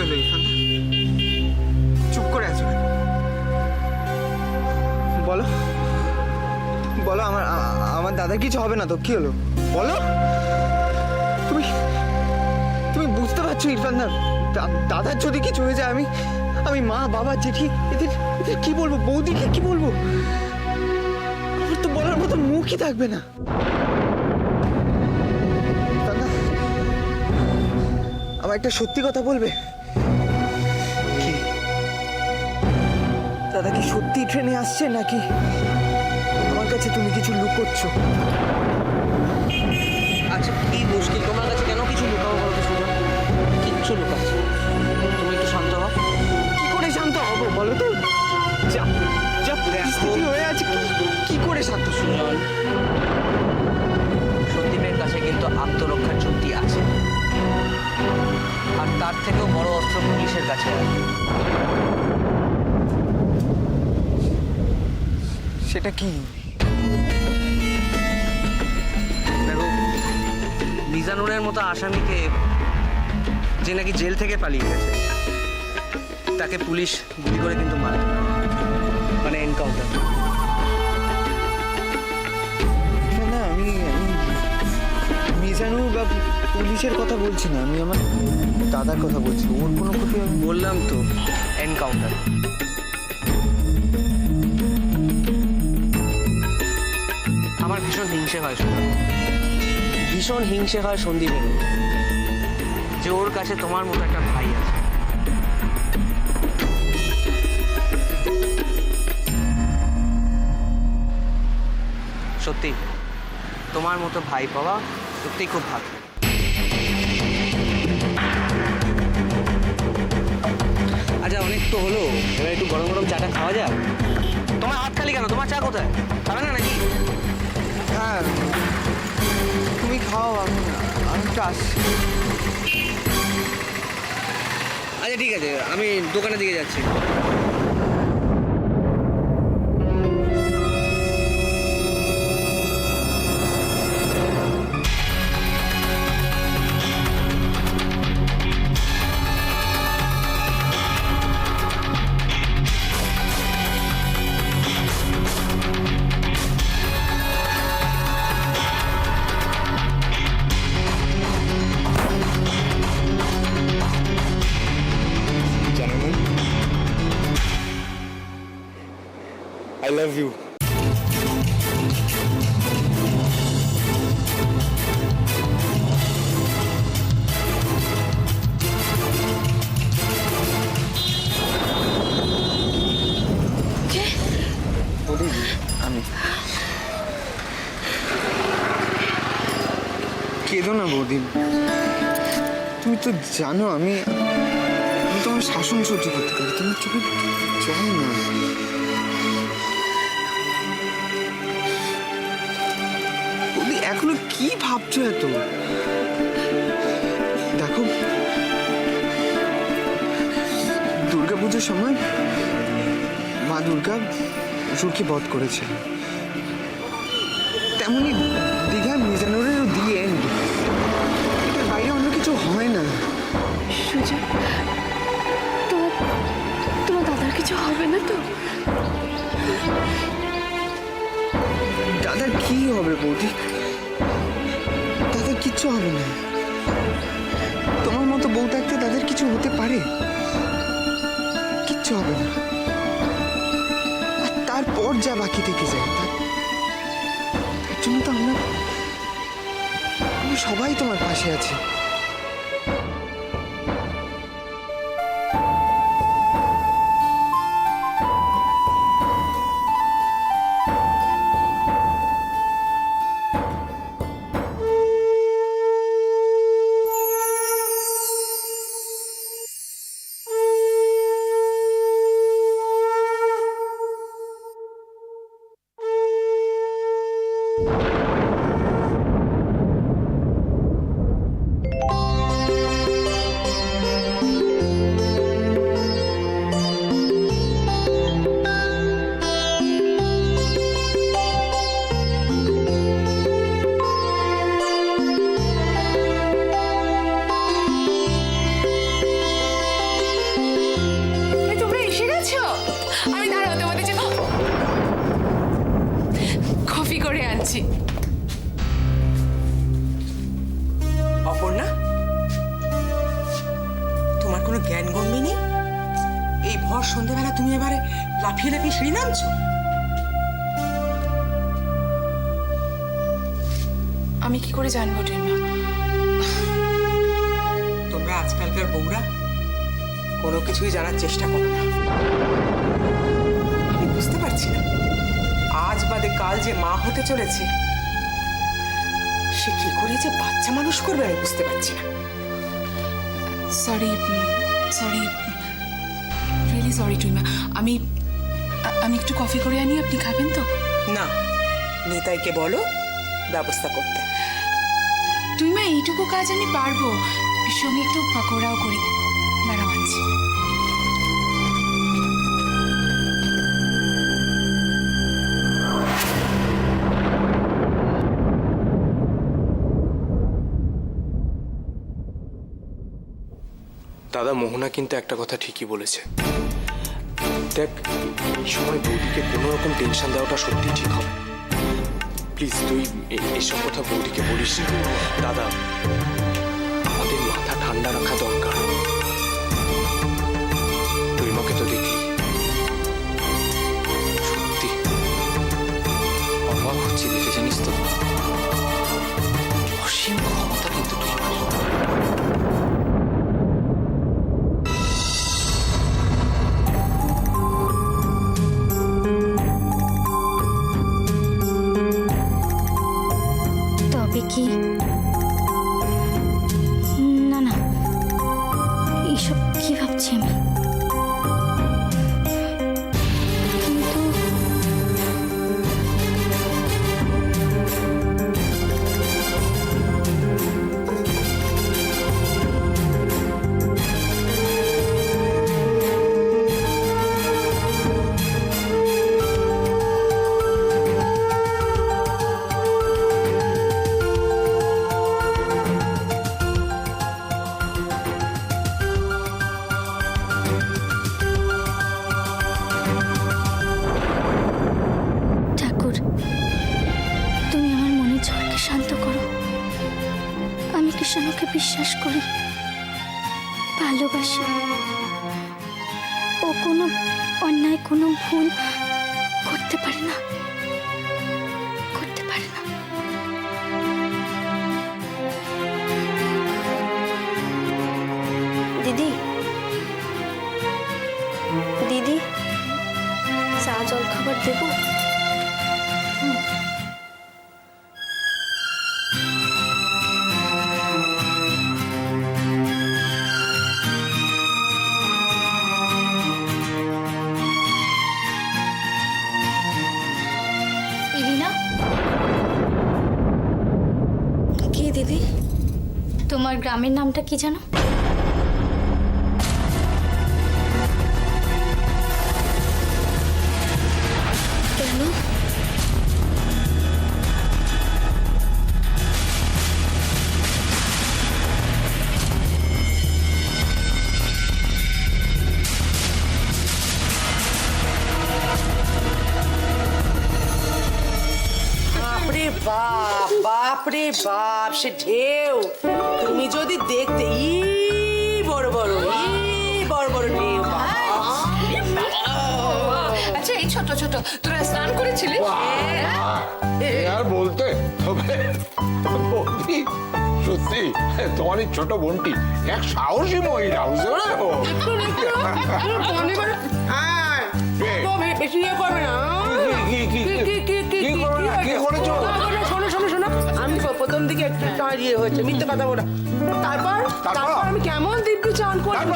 হলো ইরফান? চুপ করে আছো কেন? বলো বলো, আমার দাদার কিছু হবে না তো? কি হলো বলো। তুমি তুমি বুঝতে পারছো ইরফান না, দাদার যদি কিছু হয়ে যায় আমি মা বাবা জেঠি এদের এদের কি বলবো? বৌদিকে কি বলবো? আমার তো বলার মতো মুখই থাকবে না। ইরফান না, আমার একটা সত্যি কথা বলবে? কি? দাদা কি সত্যি ট্রেনে আসছে নাকি আমার কাছে তুমি কিছু লুকোচ্ছ? আচ্ছা কি মুশকিল, তোমার কাছে কেন কিছু লুকাবো বলতে? সুজন কিচ্ছু লুকাচ্ছে, তুমি একটু শান্ত হও। কি করে শান্ত হবো বলো তো? যা যা পরিস্থিতি হয়ে আছে, কি করে শান্ত? সুজন, সন্দীপের কাছে কিন্তু আত্মরক্ষার যুক্তি আছে, আর তার থেকেও বড় অস্ত্র পুলিশের কাছে আছে। সেটা কি? দেখো, মিজানুরের মতো আসামিকে, যে নাকি জেল থেকে পালিয়ে গেছে, তাকে পুলিশ গুলি করে কিন্তু মারতে পারে, মানে এনকাউন্টার। না আমি মিজানুর বা পুলিশের কথা বলছি না, আমি আমার দাদার কথা বলছি। ওর কোনো ক্ষতি হবে? বললাম তো, এনকাউন্টার। আমার ভীষণ হিংসে হয় সুজন, ভীষণ হিংসে হয় সন্দীপের, যে ওর কাছে তোমার মতো একটা ভাই আছে। সত্যি তোমার মতো ভাই পাওয়া সত্যিই খুব ভালো। আচ্ছা অনেক তো হলো, এবার একটু গরম গরম চাটা খাওয়া যাক। তোমার হাত খালি কেন? তোমার চা কোথায়? খাবে না নাকি? হ্যাঁ তুমি খাও, আমি একটু আসছি। আচ্ছা ঠিক আছে, আমি দোকানের দিকে যাচ্ছি। Gentlemen, I love you. বলি আমি, কেঁদো না বৌদি। তুমি তো জানো আমি তোমার শাসন সহ্য করতে পারি। তোমার চোখে জল না। বৌদি এখনো কি ভাবছো এত? দেখো, দুর্গাপুজোর সময় মা দুর্গা অসুরকে বধ করেছে, তেমনি দীঘা মিজানুরেরও দিয়ে এর বাইরে অন্য কিছু হয় না। সুজন, তোমার দাদার কিছু হবে না তো? দাদার কি হবে বৌদি? দাদার কিচ্ছু হবে না। তোমার মতো বউ থাকতে দাদার কিছু হতে পারে? কিচ্ছু হবে না। আর তারপর যা বাকি থেকে যায়, তার জন্য তো আমরা সবাই তোমার পাশে আছি। যাচ্ছি। অপর্ণা, তোমার কোনো জ্ঞান গম্যি নেই? এই ভর সন্ধ্যেবেলা তুমি এবারে লাফিয়ে লাফিয়ে সিঁড়ি নামছো? আমি কি করে জানবো টিমা? তোমরা আজকালকার বউরা কোনো কিছুই জানার চেষ্টা করো না। আমি বুঝতে পারছি না, আজ বাদে কাল যে মা হতে চলেছে, সে কি করে যে বাচ্চা মানুষ করবে আমি বুঝতে পারছি না। সরি, রিয়েলি সরি টিমা। আমি একটু কফি করে আনি, আপনি খাবেন তো? না, নিতাইকে বলো ব্যবস্থা করতে। টিমা, এইটুকু কাজ আমি পারবো, সঙ্গে একটু পাকোড়াও করি। দাঁড়াও আনছি। দাদা, মোহনা কিন্তু একটা কথা ঠিকই বলেছে। দেখ, এই সময় বৌদিকে কোনো রকম টেনশন দেওয়াটা সত্যি ঠিক হবে। প্লিজ তুই এসব কথা বৌদিকে বলিস না। দাদা, আমাদের মাথা ঠান্ডা রাখা দরকার। তুই মাকে তো দেখলি, সত্যি অবাক হচ্ছি দেখে, জানিস তো, অসীম ক্ষমতা কিন্তু তুই মার। তবে কি না না, এইসব কি ভাবছি আমি? কিন্তু ঠাকুর, তুমি আমার মনের ঝড়কে শান্ত করো। আমি কৃষ্ণকে বিশ্বাস করি, ভালোবাসি। ও কোনো অন্যায়, কোনো ভুল করতে পারে না, করতে পারে না। দিদি, দিদি, চা জল খাবার দেবো? ইরিনা, কি দিদি, তোমার গ্রামের নামটা কি জানো? কেন? বাপরে বাপ, বাপরে বাপ, সে ঢেউ তুমি যদি দেখতে, বড় বড় বড় বড় ঢেউ। আচ্ছা, এই ছোট ছোট তোরা স্নান করেছিলি? আর বলতে তবে বৌদি, সত্যি তোমার এই ছোট বোনটি এক সাহসী মহিলা, বুঝতে পারো? বেশি ইয়ে করবে না। কি করেছো? শোনো শোনো শোনো, আমি প্রথম দিকে একটু ইয়ে হয়েছে, মিথ্যে কথা বলা। তারপর আমি কেমন দিব্যি চান করবো।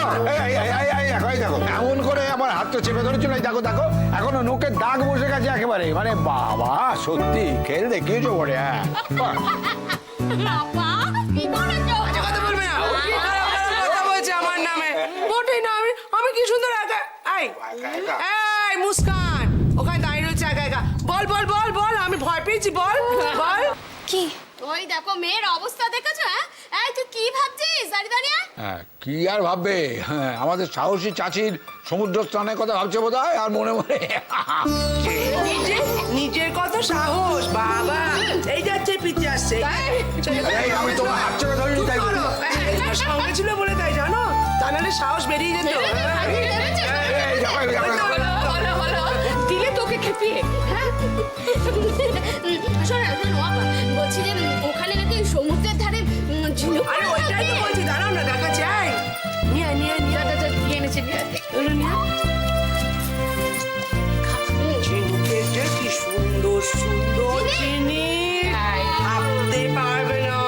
দেখো এমন করে আমার হাত তো চেপে ধরেছিল, দেখো দেখো এখনো নোকের দাগ বসে গেছে একেবারে। মানে বাবা, সত্যি খেল দেখিয়েছো বলে। হ্যাঁ, কথা বলবে না, কথা বলছে আমার নামে। মোটেই না, আমি কি সুন্দর একা। এই মুস্কান, ওখানে দাঁড়িয়ে রয়েছে একা একা। বল বল বল বল, আমি ভয় পেয়েছি, বল বল। কি? ওই দেখো মেয়ের অবস্থা দেখেছো? হ্যাঁ, এই তুই কি ভাবছিস দাঁড়িয়ে দাঁড়িয়ে? হ্যাঁ কি আর ভাববে, হ্যাঁ আমাদের সাহসী চাচির সমুদ্র স্নানের কথা ভাবছে বোধ হয়, আর মনে মনে নিজের কত সাহস বাবা, এই যাচ্ছে পিছে আসছে এই, আমি তোমার হাত চেপে ধরিনি তাই বলি। সঙ্গে ছিল বলে তাই জানো, তা নাহলে সাহস বেরিয়ে যেত। এই, দেখো, এই, দেখো, দেখো। দিলে তোকে খেপিয়ে, হ্যাঁ? শোন না, শোন বাবা, বলছি যে ওখানে নাকি সমুদ্রের ধারে ঝিনুক আরে ওইটাই তো বলছি, দাঁড়াও না দেখাচ্ছি। এই নিয়ে নিয়ে নিয়ে নিয়ে এনেছে নিয়ে আয়। এগুলো নিয়ে ঝিনুকের যে কি সুন্দর সুন্দর জিনিস, ভাবতে পারবে না।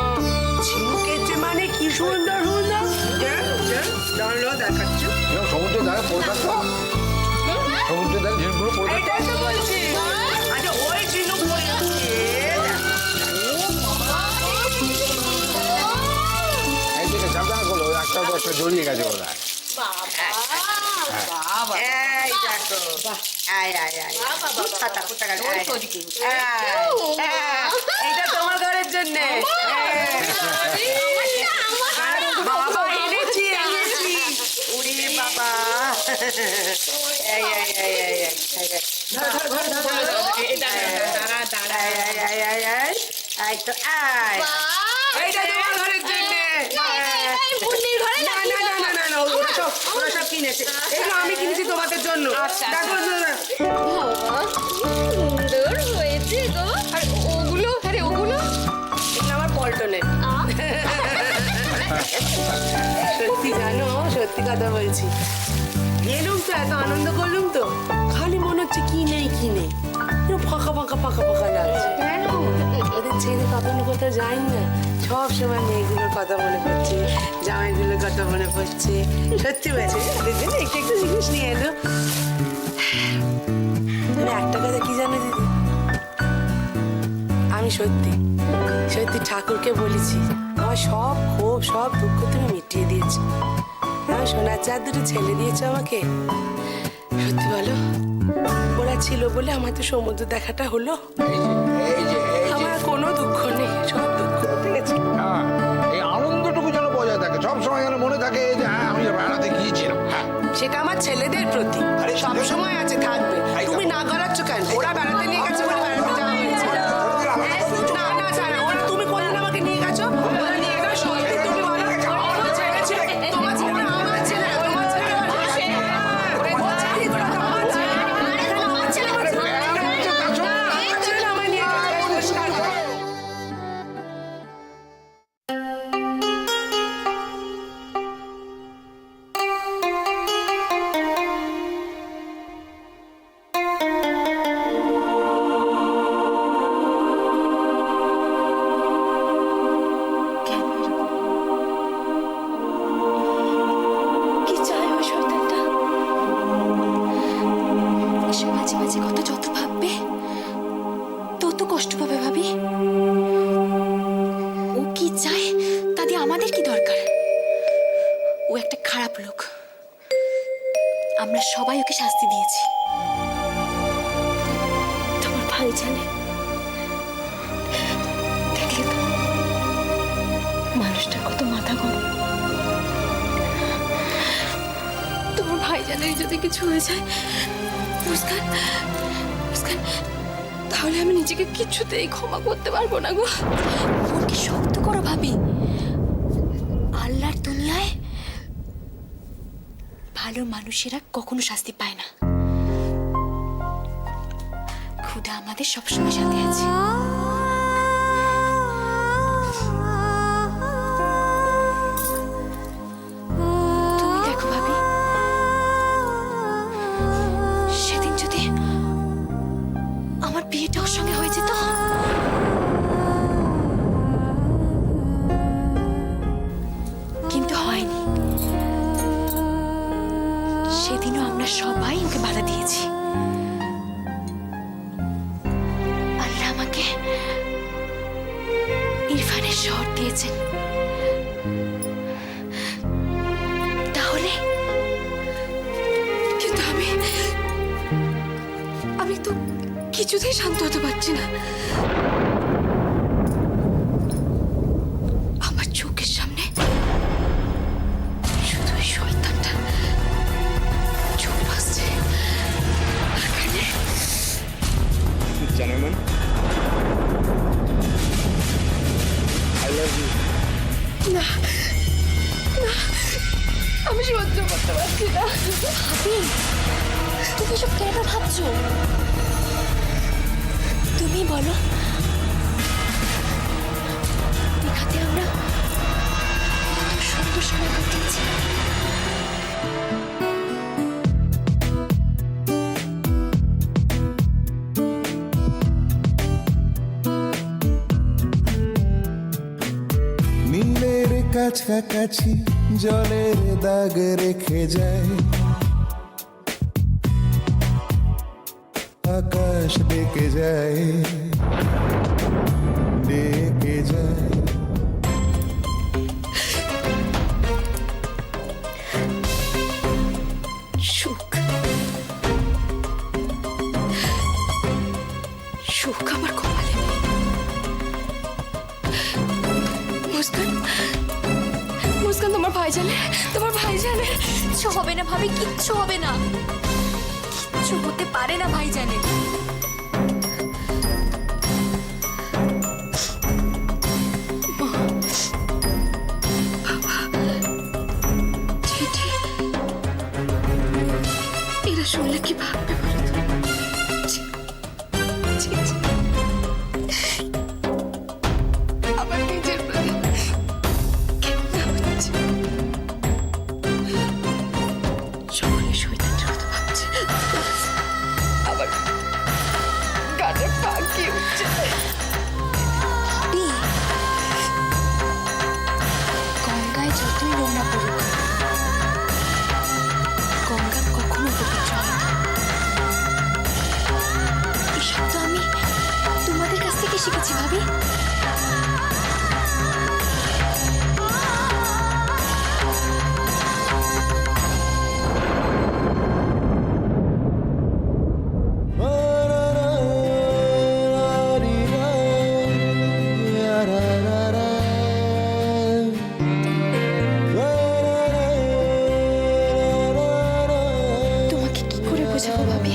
ঝিনুকের যে মানে কি সুন্দর সুন্দর, জানলো দেখাচ্ছ। এরকম সমুদ্রের ধারে পড়ে থাকতো, সমুদ্রের ধারে ঝিনুকগুলো পড়ে থাকতো। এইটাই তো বলছি। আচ্ছা ওই ঝিনুক পড়ে আছে, এই দিকে সাবধান করলো, ওই একটা দশটা জড়িয়ে গেছে বোধ হয়। এই দেখো, আয় আয় আয়, খাতা খাতা আয়, এইটা তোমার ঘরের জন্য। বাবা এনেছি এনেছি, উড়ি বাবা। এই এই এই এই এই ধর ধর ধর ধর ধর, দাঁড়া দাঁড়া, আয় আয় আয় আয় আয় তো আয়, এইটা তোমার ঘরের জন্য। না না না না না না, ওরা সব কিনেছে, এগুলো আমি কিনেছি তোমাদের জন্য। দেখো সুন্দর হয়েছে গো। আর ওগুলো, আরে ওগুলো এগুলো আমার পল্টনের। সত্যি জানো, সত্যি কথা বলছি, এলুম তো এত আনন্দ করলুম তো, খালি মনে হচ্ছে কি নেই কি নেই, ফাঁকা ফাঁকা ফাঁকা ফাঁকা লাগছে। কেন? ওদের ছেলে কখনো কোথাও যায়নি না, সব সময় মেয়েগুলোর কথা মনে পড়ছে, জামাইগুলোর কথা মনে পড়ছে। সত্যি বলছে, ওদের জন্য একটু একটু জিনিস নিয়ে এলো। তুমি একটা কথা কি জানো দিদি, আমি সত্যি সত্যি ঠাকুরকে বলেছি আমার সব ক্ষোভ সব দুঃখ তুমি মিটিয়ে দিয়েছো। আমার সোনার চাঁদ দুটো ছেলে দিয়েছো আমাকে। সত্যি বলো, ওরা ছিল বলে আমার তো সমুদ্র দেখাটা হলো। এই যে আমার কোনো দুঃখ নেই, সব দুঃখ উঠে গেছে। হ্যাঁ, এই আনন্দটুকু যেন বজায় থাকে, সব সময় যেন মনে থাকে যে হ্যাঁ আমি বেড়াতে গিয়েছিলাম। হ্যাঁ সেটা আমার ছেলেদের প্রতি সব সময় আছে, থাকবে। তুমি না করাচ্ছ কেন? ওরা বেড়াতে নিয়ে গেছে বলে বেড়াতে যাওয়া হয়েছে। না না ছাড়া, ওরা তুমি কোনদিন আমাকে নিয়ে গেছো? ওরা নিয়ে গেলো, সত্যি তুমি বলো, আমার ছেলে ছিল, তোমার ছেলে না, আমার ছেলে, তোমার ছেলে আমার ছেলে। আমার ছেলে, আমার ছেলে, আমার ছেলে, আমার ছেলে আমায় নিয়ে গেছে, পরিষ্কার করে। কি চায় ওই শয়তানটা? এসব মাঝে মাঝে কথা যত ভাববে তত কষ্ট পাবে ভাবি। ও কি চায় তা দিয়ে আমাদের কি দরকার? ও একটা খারাপ লোক, আমরা সবাই ওকে শাস্তি দিয়েছি। তোমার ভাই জানে, দেখলে তো মানুষটার কত মাথা গরম। তোমার ভাইজানের যদি কিছু হয়ে যায় মুস্কান, মুস্কান, তাহলে আমি নিজেকে কিছুতেই ক্ষমা করতে পারবো না গো। মনকে শক্ত করো ভাবি, আল্লাহর দুনিয়ায় ভালো মানুষেরা কখনো শাস্তি পায় না। খুদা আমাদের সবসময় সাথে আছে। তুমি দেখো ভাবি, সেদিন যদি আমার বিয়েটা ওর সঙ্গে হয়ে যেত, কিন্তু হয়নি। সেদিনও আমরা সবাই ওকে বাধা দিয়েছি। আল্লাহ আমাকে ইরফানের শহর দিয়েছেন, তাহলে কিন্তু আমি তো কিছুতেই শান্ত হতে পারছি না। আমার চোখের সামনে আমি সহ্য করতে পারছি না। তুমি সব কেন ভাবছো? তুমি বলো, দীঘাতে আমরা কত সুন্দর সময় কাটিয়েছি। নীলের কাছাকাছি জলের দাগ রেখে যায়, আকাশ ডেকে যায়, ডেকে যায়। সুখ, সুখ আমার কপালে। মুস্কান, মুস্কান, তোমার ভাই জানে, তোমার ভাই জানে। কিচ্ছু হবে না ভাবি, কিচ্ছু হবে না, কিচ্ছু হতে পারে না ভাই জানে। চিঠি, এরা শুনলে কি ভাববে বলো তো? ছি, ছি, ছি। আমার নিজের প্রতি ঘৃণা হচ্ছে। সকলে শৈতানের কথা ভাবছে, আবার গানে পাকি উঠছে। গঙ্গায় যতই নোংরা পড়ুক, গঙ্গা কখনো পবিত্র হয় না। এসব তো আমি তোমাদের কাছ থেকে শিখেছি ভাবি। তোমাকে কি করে বোঝাবো ভাবি?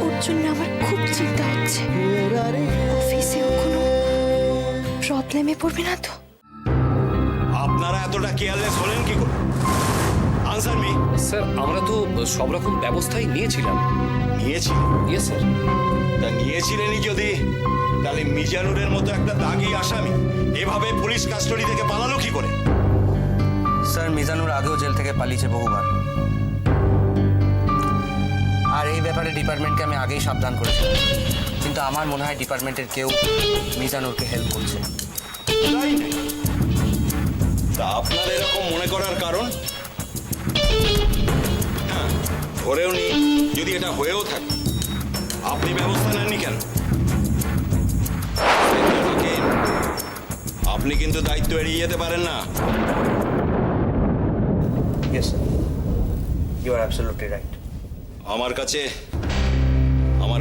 ওর জন্য আমার খুব চিন্তা হচ্ছে। অফিসেও কোনো প্রবলেমে পড়বে না তো? আপনারা এতটা কেয়ারলেস হলেন কি করে? Answer me. স্যার আমরা তো সব রকম ব্যবস্থাই নিয়েছিলাম। নিয়েছি? Yes sir. তা নিয়েছিলেনই যদি, তাহলে মিজানুরের মতো একটা দাগি আসামি এভাবে পুলিশ কাস্টডি থেকে পালালো কি করে? স্যার, মিজানুর আগেও জেল থেকে পালিয়েছে বহুবার। আর এই ব্যাপারে ডিপার্টমেন্টকে আমি আগেই সাবধান করেছি, কিন্তু আমার মনে হয় ডিপার্টমেন্টের কেউ মিজানুরকে হেল্প করছে। তাই না? তা আপনার এরকম মনে করার কারণ? হ্যাঁ, ধরেও নি যদি এটা হয়েও থাকে, আপনি ব্যবস্থা নেননি কেন? আপনি কিন্তু দায়িত্ব এড়িয়ে যেতে পারেন না। Yes sir, you are absolutely right. আমার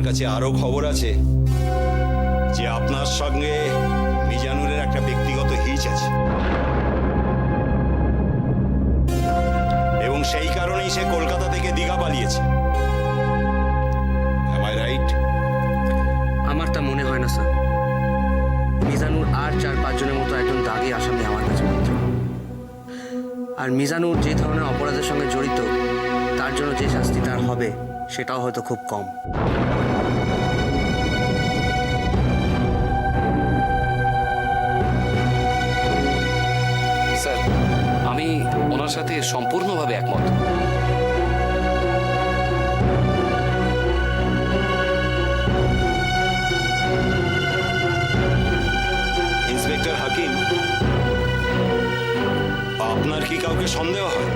কাছে আরো খবর আছে যে আপনার সঙ্গে মিজানুরের একটা ব্যক্তিগত হিচ আছে, এবং সেই কারণেই সে কলকাতা থেকে দীঘা পালিয়েছে। Am I right? আমার তা মনে হয় না স্যার। মিজানুর আর 4-5 জনের মতো একজন দাগি আসামি আমার কাছে মাত্র। আর মিজানুর যে ধরনের অপরাধের সঙ্গে জড়িত, তার জন্য যে শাস্তি তার হবে সেটাও হয়তো খুব কম। স্যার আমি ওনার সাথে সম্পূর্ণভাবে একমত। ইন্সপেক্টর হাকিম, আপনার কি কাউকে সন্দেহ হয়?